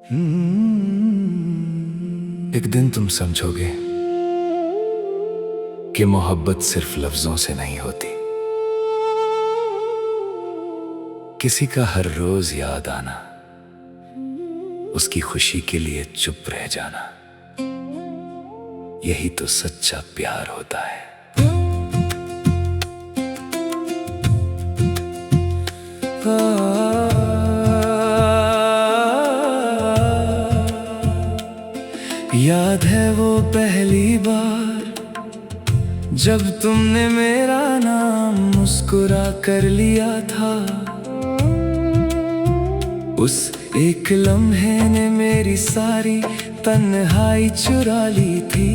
एक दिन तुम समझोगे कि मोहब्बत सिर्फ लफ्जों से नहीं होती। किसी का हर रोज याद आना, उसकी खुशी के लिए चुप रह जाना, यही तो सच्चा प्यार होता है। याद है वो पहली बार जब तुमने मेरा नाम मुस्कुरा कर लिया था। उस एक लम्हे ने मेरी सारी तन्हाई चुरा ली थी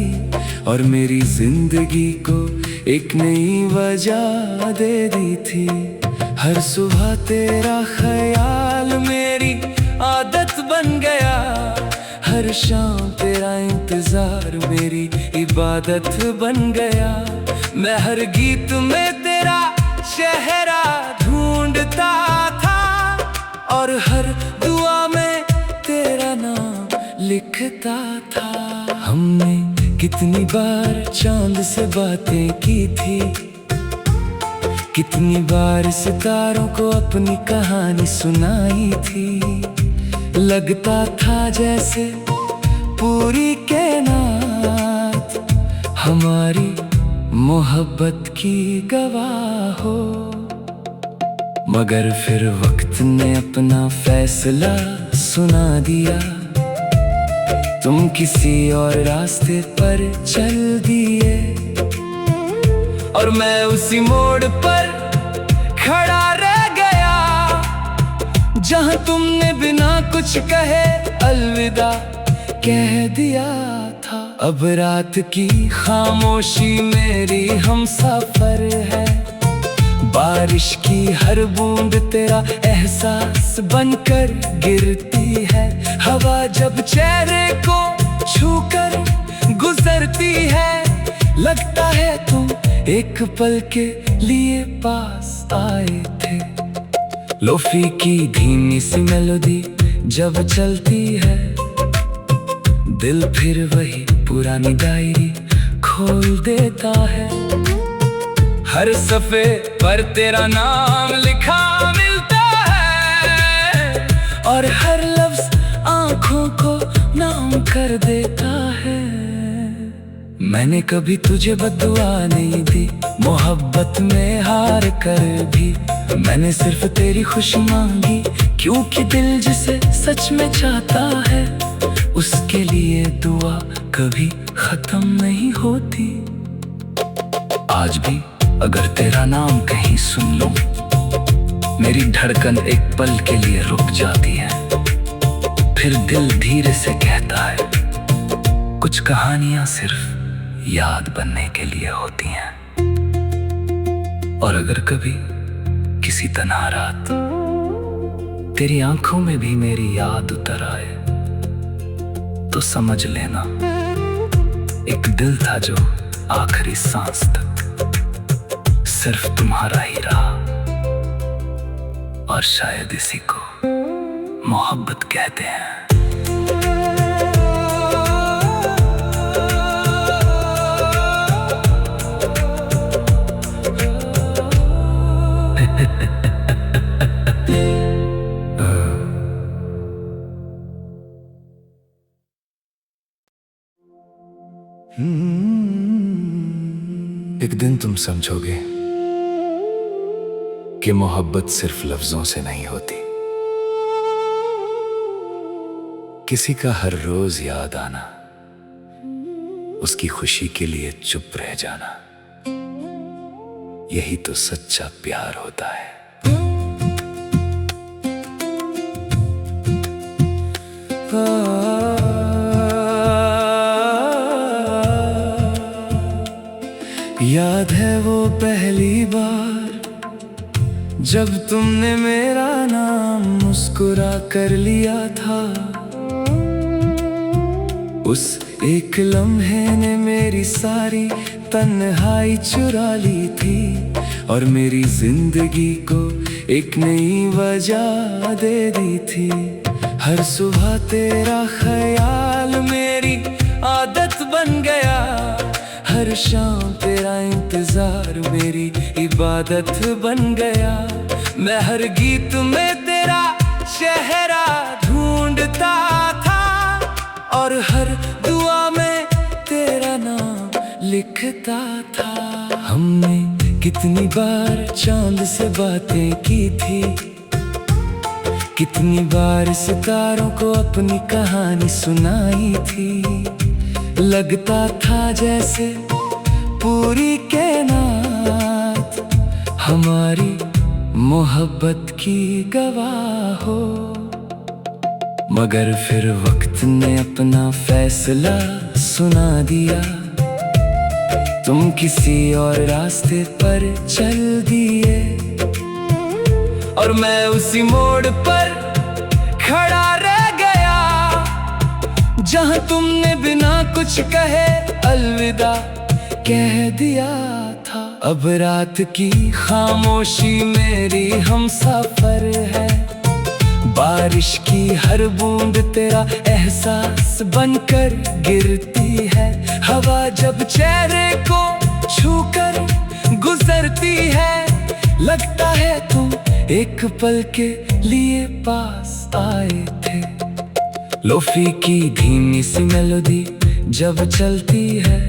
और मेरी जिंदगी को एक नई वजह दे दी थी। हर सुबह तेरा ख्याल मेरी आदत बन गया, हर शाम तेरा इंतजार मेरी इबादत बन गया। मैं हर गीत में तेरा चेहरा ढूंढता था और हर दुआ में तेरा नाम लिखता था। हमने कितनी बार चांद से बातें की थी, कितनी बार सितारों को अपनी कहानी सुनाई थी। लगता था जैसे पूरी कायनात हमारी मोहब्बत की गवाह हो। मगर फिर वक्त ने अपना फैसला सुना दिया, तुम किसी और रास्ते पर चल दिए और मैं उसी मोड़ पर खड़ा रह गया जहां तुमने बिना कुछ कहे अलविदा कह दिया था। अब रात की खामोशी मेरी हमसफर है, बारिश की हर बूंद तेरा एहसास बनकर गिरती है। हवा जब चेहरे को छूकर गुजरती है, लगता है तुम एक पल के लिए पास आए थे। लोफी की धीमी सी मेलोडी जब चलती है, दिल फिर वही पुरानी डायरी खोल देता है। हर सफ़े पर तेरा नाम लिखा मिलता है और हर लफ्ज आंखों को नाम कर देता है। मैंने कभी तुझे बद्दुआ नहीं दी, मोहब्बत में हार कर भी मैंने सिर्फ तेरी खुशी मांगी, क्योंकि दिल जिसे सच में चाहता है उसके लिए दुआ कभी खत्म नहीं होती। आज भी अगर तेरा नाम कहीं सुन लूं, मेरी धड़कन एक पल के लिए रुक जाती है। फिर दिल धीरे से कहता है, कुछ कहानियां सिर्फ याद बनने के लिए होती हैं। और अगर कभी किसी तन्हा रात तेरी आंखों में भी मेरी याद उतर आए, तो समझ लेना एक दिल था जो आखिरी सांस तक सिर्फ तुम्हारा ही रहा। और शायद इसी को मोहब्बत कहते हैं। एक दिन तुम समझोगे कि मोहब्बत सिर्फ लफ्जों से नहीं होती। किसी का हर रोज याद आना, उसकी खुशी के लिए चुप रह जाना, यही तो सच्चा प्यार होता है। याद है वो पहली बार जब तुमने मेरा नाम मुस्कुरा कर लिया था। उस एक लम्हे ने मेरी सारी तन्हाई चुरा ली थी और मेरी जिंदगी को एक नई वजह दे दी थी। हर सुबह तेरा ख्याल मेरी आदत बन गया, हर शाम तेरा इंतजार मेरी इबादत बन गया। मैं हर गीत में तेरा चेहरा ढूंढता था और हर दुआ में तेरा नाम लिखता था। हमने कितनी बार चांद से बातें की थी, कितनी बार सितारों को अपनी कहानी सुनाई थी। लगता था जैसे पूरी कायनात हमारी मोहब्बत की गवाह हो। मगर फिर वक्त ने अपना फैसला सुना दिया, तुम किसी और रास्ते पर चल दिए। और मैं उसी मोड़ पर खड़ा रह गया जहां तुमने बिना कुछ कहे अलविदा कह दिया था। अब रात की खामोशी मेरी हमसफर है, बारिश की हर बूंद तेरा एहसास बनकर गिरती है। हवा जब चेहरे को छूकर गुजरती है, लगता है तुम एक पल के लिए पास आए थे। लोफी की धीमी सी मेलोडी जब चलती है,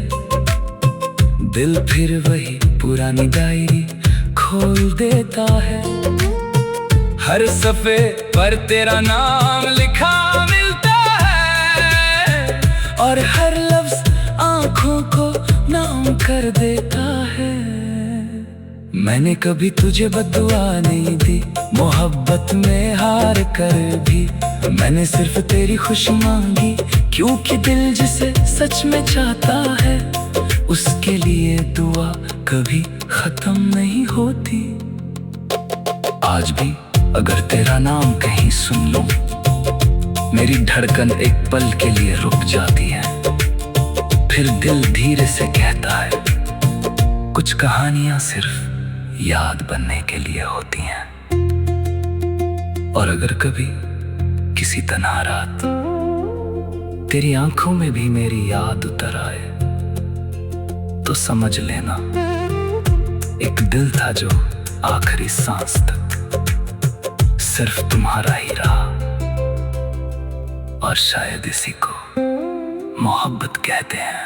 दिल फिर वही पुरानी डायरी खोल देता है। हर सफ़े पर तेरा नाम लिखा मिलता है और हर लफ्ज़ आँखों को नाम कर देता है। मैंने कभी तुझे बद्दुआ नहीं दी, मोहब्बत में हार कर भी मैंने सिर्फ तेरी खुशी मांगी, क्योंकि दिल जिसे सच में चाहता है उसके लिए दुआ कभी खत्म नहीं होती। आज भी अगर तेरा नाम कहीं सुन लूं, मेरी धड़कन एक पल के लिए रुक जाती है। फिर दिल धीरे से कहता है, कुछ कहानियां सिर्फ याद बनने के लिए होती हैं। और अगर कभी किसी तन्हा रात तेरी आंखों में भी मेरी याद उतर आए, तो समझ लेना एक दिल था जो आखिरी सांस तक सिर्फ तुम्हारा ही रहा। और शायद इसी को मोहब्बत कहते हैं।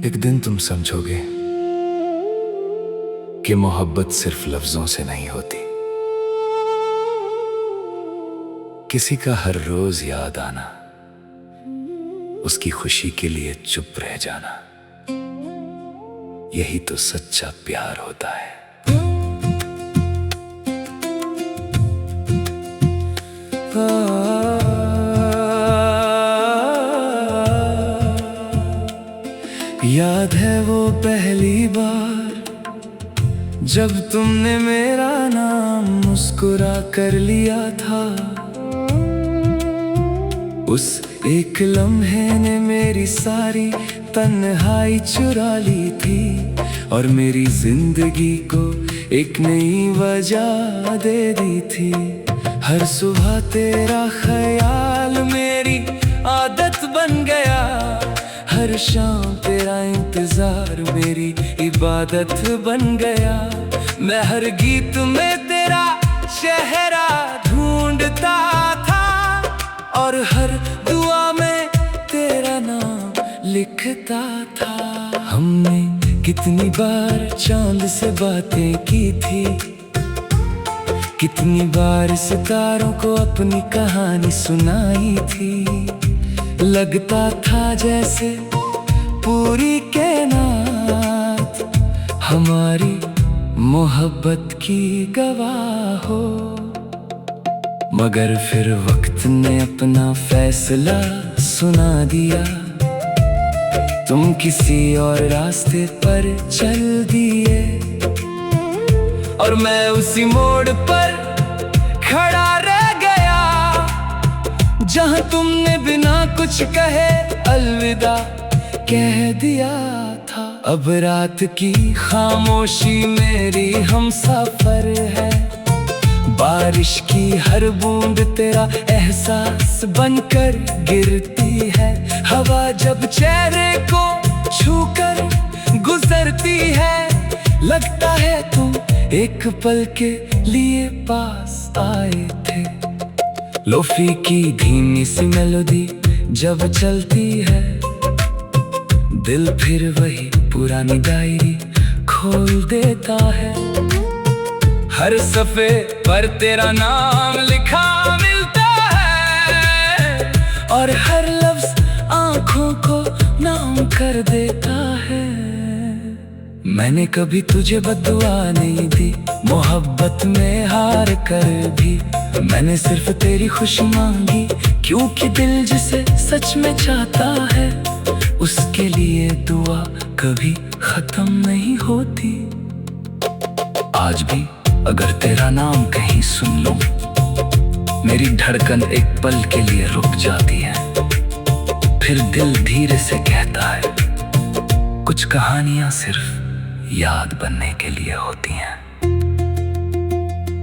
एक दिन तुम समझोगे कि मोहब्बत सिर्फ लफ्जों से नहीं होती। किसी का हर रोज याद आना, उसकी खुशी के लिए चुप रह जाना, यही तो सच्चा प्यार होता है। याद है वो पहली बार जब तुमने मेरा नाम मुस्कुरा कर लिया था। उस एक लम्हे ने मेरी सारी तन्हाई चुरा ली थी और मेरी जिंदगी को एक नई वजह दे दी थी। हर सुबह तेरा ख्याल मेरी आदत बन गया, हर शाम तेरा इंतजार मेरी इबादत बन गया। मैं हर गीत में तेरा चेहरा ढूंढता था और हर दुआ में तेरा नाम लिखता था। हमने कितनी बार चांद से बातें की थी, कितनी बार सितारों को अपनी कहानी सुनाई थी। लगता था जैसे पूरी कायनात हमारी मोहब्बत की गवाह हो। मगर फिर वक्त ने अपना फैसला सुना दिया, तुम किसी और रास्ते पर चल दिए। और मैं उसी मोड़ पर खड़ा रह गया जहां तुमने बिना कुछ कहे अलविदा कह दिया था। अब रात की खामोशी मेरी हमसफर है, बारिश की हर बूंद तेरा एहसास बनकर गिरती है। हवा जब चेहरे को छूकर गुजरती है, लगता है तुम एक पल के लिए पास आए थे। लोफी की धीमी सी मेलोडी जब चलती है, दिल फिर वही पुरानी डायरी खोल देता है। हर सफ़े पर तेरा नाम लिखा मिलता है और हर लफ्ज़ आँखों को नाम कर देता है। मैंने कभी तुझे बद्दुआ नहीं दी, मोहब्बत में हार कर भी मैंने सिर्फ तेरी खुशी मांगी, क्योंकि दिल जिसे सच में चाहता है उसके लिए दुआ कभी खत्म नहीं होती। आज भी अगर तेरा नाम कहीं सुन लूं, मेरी धड़कन एक पल के लिए रुक जाती है। फिर दिल धीरे से कहता है, कुछ कहानियां सिर्फ याद बनने के लिए होती हैं।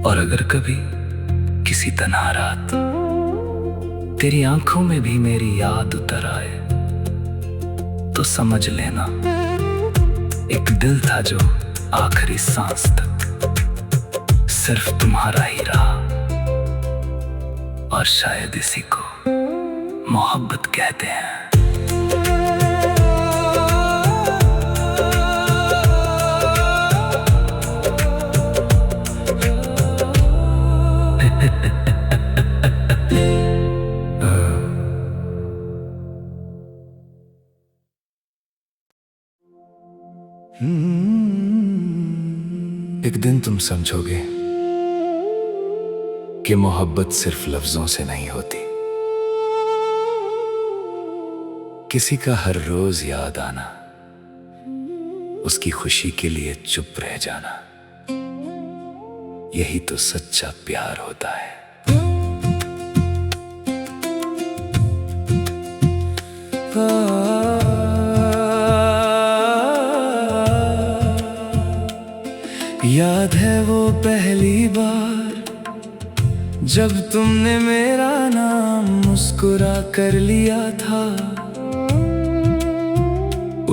और अगर कभी किसी तन्हा रात तेरी आंखों में भी मेरी याद उतर आए, तो समझ लेना एक दिल था जो आखिरी सांस तक सिर्फ तुम्हारा ही रहा। और शायद इसी को मोहब्बत कहते हैं। एक दिन तुम समझोगे कि मोहब्बत सिर्फ लफ्जों से नहीं होती। किसी का हर रोज याद आना, उसकी खुशी के लिए चुप रह जाना, यही तो सच्चा प्यार होता है। याद है वो पहली बार जब तुमने मेरा नाम मुस्कुरा कर लिया था।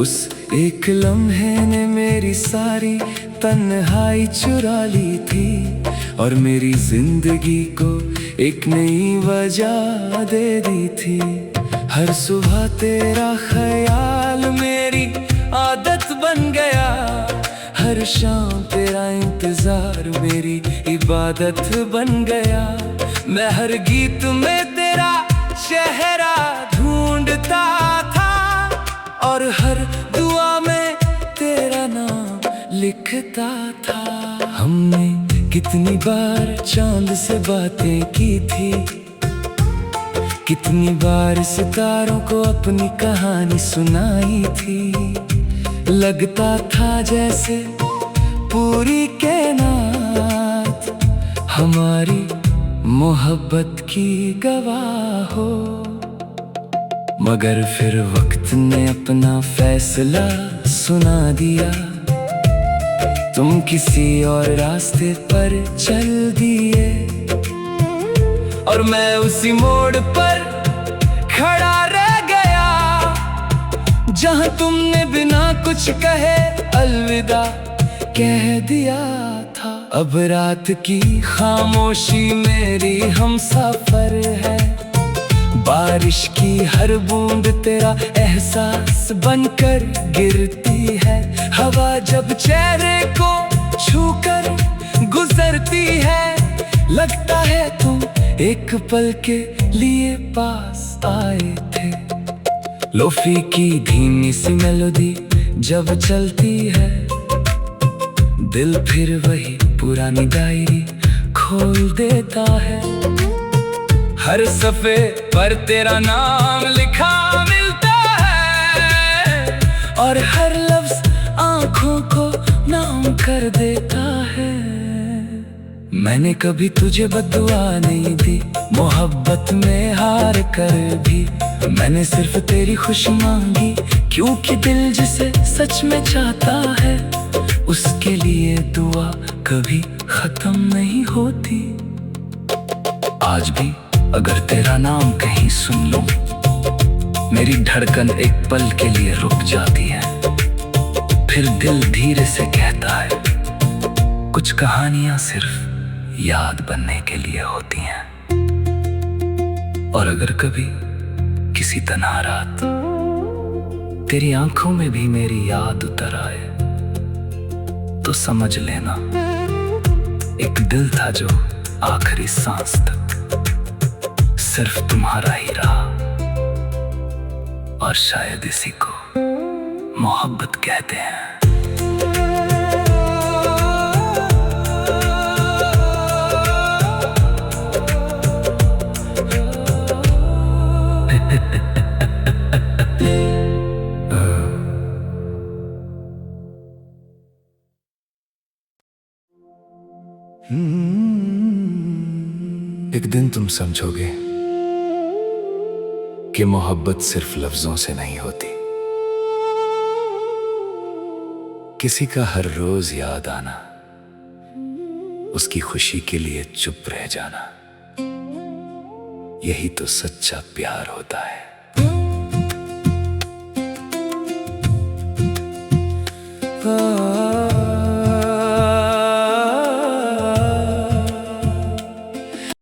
उस एक लम्हे ने मेरी सारी तन्हाई चुरा ली थी और मेरी जिंदगी को एक नई वजह दे दी थी। हर सुबह तेरा ख्याल मेरी आदत बन गया, हर शाम तेरा इंतजार मेरी इबादत बन गया। मैं हर गीत में तेरा चेहरा ढूंढता था और हर दुआ में तेरा नाम लिखता था। हमने कितनी बार चांद से बातें की थी, कितनी बार सितारों को अपनी कहानी सुनाई थी। लगता था जैसे पूरी कायनात हमारी मोहब्बत की गवाह हो। मगर फिर वक्त ने अपना फैसला सुना दिया, तुम किसी और रास्ते पर चल दिए और मैं उसी मोड़ पर खड़ा रह गया जहां तुमने बिना कुछ कहे अलविदा कह दिया था। अब रात की खामोशी मेरी हमसफर है, बारिश की हर बूंद तेरा एहसास बनकर गिरती है। हवा जब चेहरे को छूकर गुजरती है, लगता है तुम एक पल के लिए पास आए थे। लोफी की धीमी सी मेलोडी जब चलती है, दिल फिर वही पुरानी डायरी खोल देता है। हर सफ़े पर तेरा नाम लिखा मिलता है और हर लफ्ज़ आँखों को नाम कर देता है। मैंने कभी तुझे बद्दुआ नहीं दी, मोहब्बत में हार कर भी मैंने सिर्फ तेरी खुशी मांगी। क्योंकि दिल जिसे सच में चाहता है, उसके लिए दुआ कभी खत्म नहीं होती। आज भी अगर तेरा नाम कहीं सुन लूं, मेरी धड़कन एक पल के लिए रुक जाती है। फिर दिल धीरे से कहता है, कुछ कहानियां सिर्फ याद बनने के लिए होती हैं। और अगर कभी किसी तन्हा रात तेरी आंखों में भी मेरी याद उतर आए, तो समझ लेना एक दिल था जो आखिरी सांस तक सिर्फ तुम्हारा ही रहा। और शायद इसी को मोहब्बत कहते हैं। एक दिन तुम समझोगे कि मोहब्बत सिर्फ लफ्जों से नहीं होती। किसी का हर रोज याद आना, उसकी खुशी के लिए चुप रह जाना, यही तो सच्चा प्यार होता है।